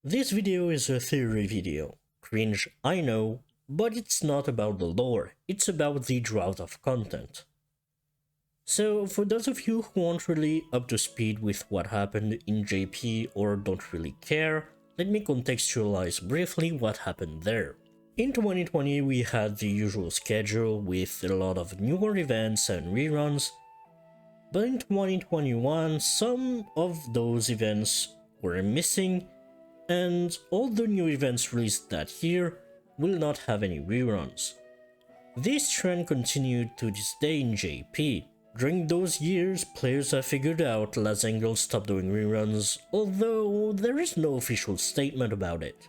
This video is a theory video. Cringe, I know, but it's not about the lore, it's about the drought of content. So for those of you who aren't really up to speed with what happened in JP or don't really care, let me contextualize briefly what happened there. In 2020 we had the usual schedule with a lot of newer events and reruns, but in 2021 some of those events were missing, and all the new events released that year will not have any reruns. This trend continued to this day in JP. During those years, players have figured out Lazangle stopped doing reruns, although there is no official statement about it.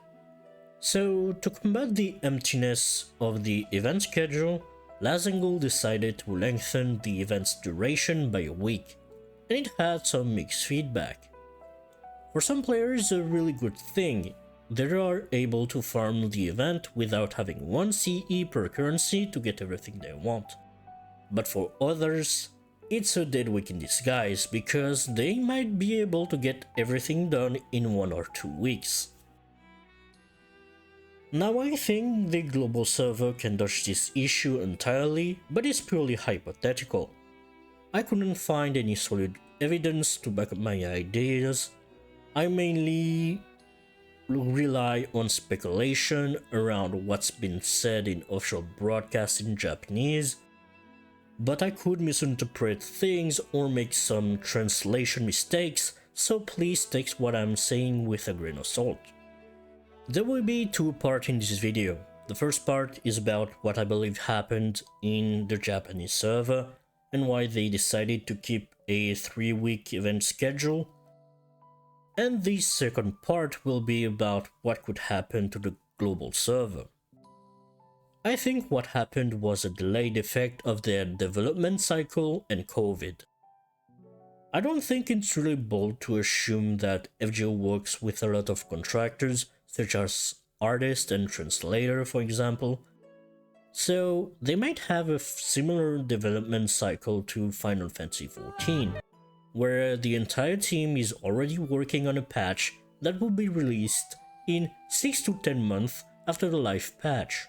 So, to combat the emptiness of the event schedule, Lazangle decided to lengthen the event's duration by a week, and it had some mixed feedback. For some players, a really good thing. They are able to farm the event without having 1 CE per currency to get everything they want. But for others, it's a dead week in disguise because they might be able to get everything done in 1 or 2 weeks. Now I think the global server can dodge this issue entirely, but it's purely hypothetical. I couldn't find any solid evidence to back up my ideas. I mainly rely on speculation around what's been said in official broadcasts in Japanese, but I could misinterpret things or make some translation mistakes, so please take what I'm saying with a grain of salt. There will be 2 parts in this video. The first part is about what I believe happened in the Japanese server and why they decided to keep a 3-week event schedule. And the second part will be about what could happen to the global server. I think what happened was a delayed effect of their development cycle and COVID. I don't think it's really bold to assume that FGO works with a lot of contractors, such as artists and translator for example, so they might have a similar development cycle to Final Fantasy XIV, where the entire team is already working on a patch that will be released in 6 to 10 months after the live patch.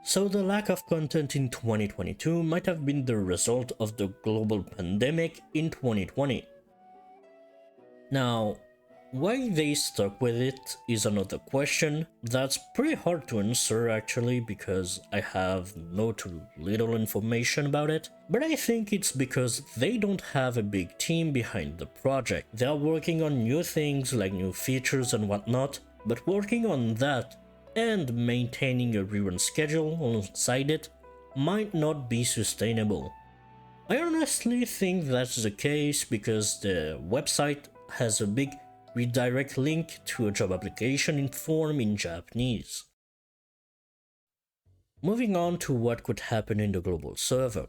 So the lack of content in 2022 might have been the result of the global pandemic in 2020. Now, why they stuck with it is another question that's pretty hard to answer actually, because I have no too little information about it, but I think it's because they don't have a big team behind the project. They are working on new things like new features and whatnot, but working on that and maintaining a rerun schedule alongside it might not be sustainable. I honestly think that's the case because the website has a big redirect link to a job application in form in Japanese. Moving on to what could happen in the global server.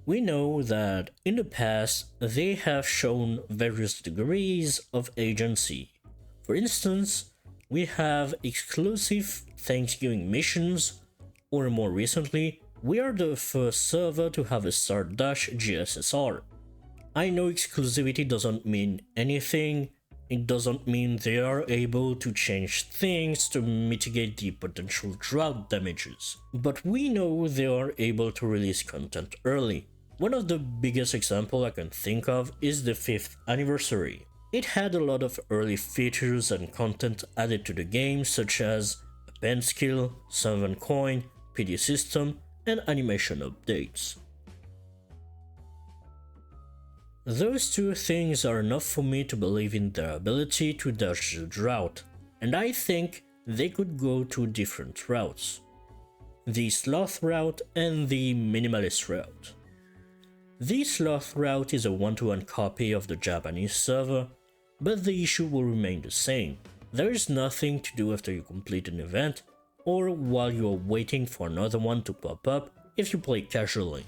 We know that in the past they have shown various degrees of agency. For instance, we have exclusive Thanksgiving missions, or more recently, we are the first server to have a Stardust GSSR. I know exclusivity doesn't mean anything. It doesn't mean they are able to change things to mitigate the potential drought damages, but we know they are able to release content early. One of the biggest examples I can think of is the 5th anniversary. It had a lot of early features and content added to the game, such as a pen skill, summon coin, PD system, and animation updates. Those 2 things are enough for me to believe in their ability to dodge the drought, and I think they could go 2 different routes. The sloth route and the minimalist route. The sloth route is a 1-to-1 copy of the Japanese server, but the issue will remain the same. There is nothing to do after you complete an event, or while you are waiting for another one to pop up if you play casually.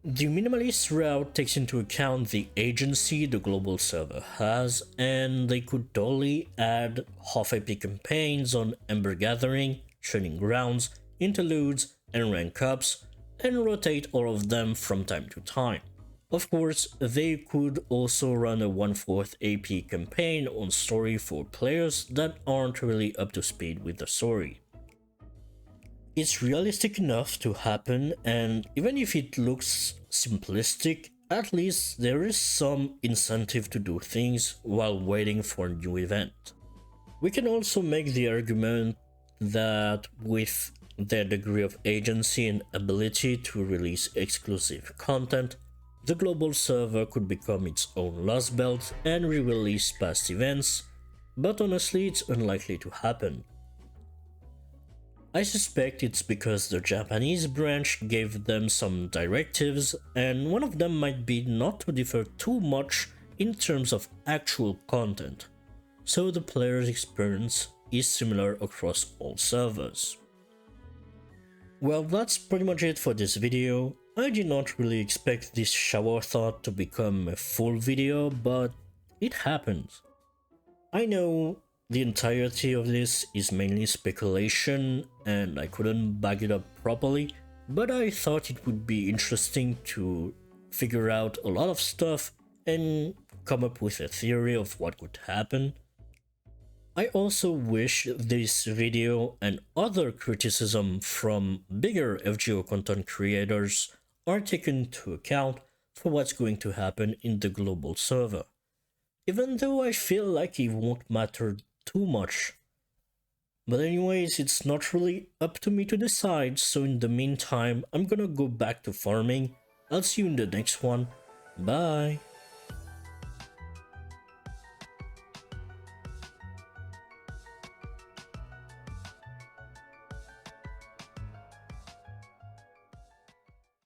The minimalist route takes into account the agency the global server has, and they could totally add half-epic campaigns on Ember Gathering, Training Grounds, Interludes, and Rank Ups, and rotate all of them from time to time. Of course, they could also run a 1/4 AP campaign on story for players that aren't really up to speed with the story. It's realistic enough to happen, and even if it looks simplistic, at least there is some incentive to do things while waiting for a new event. We can also make the argument that with their degree of agency and ability to release exclusive content, the global server could become its own Lost Belt and re-release past events, but honestly it's unlikely to happen. I suspect it's because the Japanese branch gave them some directives, and one of them might be not to differ too much in terms of actual content, so the player's experience is similar across all servers. Well, that's pretty much it for this video. I did not really expect this shower thought to become a full video, but it happened. I know the entirety of this is mainly speculation and I couldn't back it up properly, but I thought it would be interesting to figure out a lot of stuff and come up with a theory of what could happen. I also wish this video and other criticism from bigger FGO content creators are taken into account for what's going to happen in the global server, even though I feel like it won't matter too much. But anyways, it's not really up to me to decide, so in the meantime, I'm gonna go back to farming. I'll see you in the next one. Bye!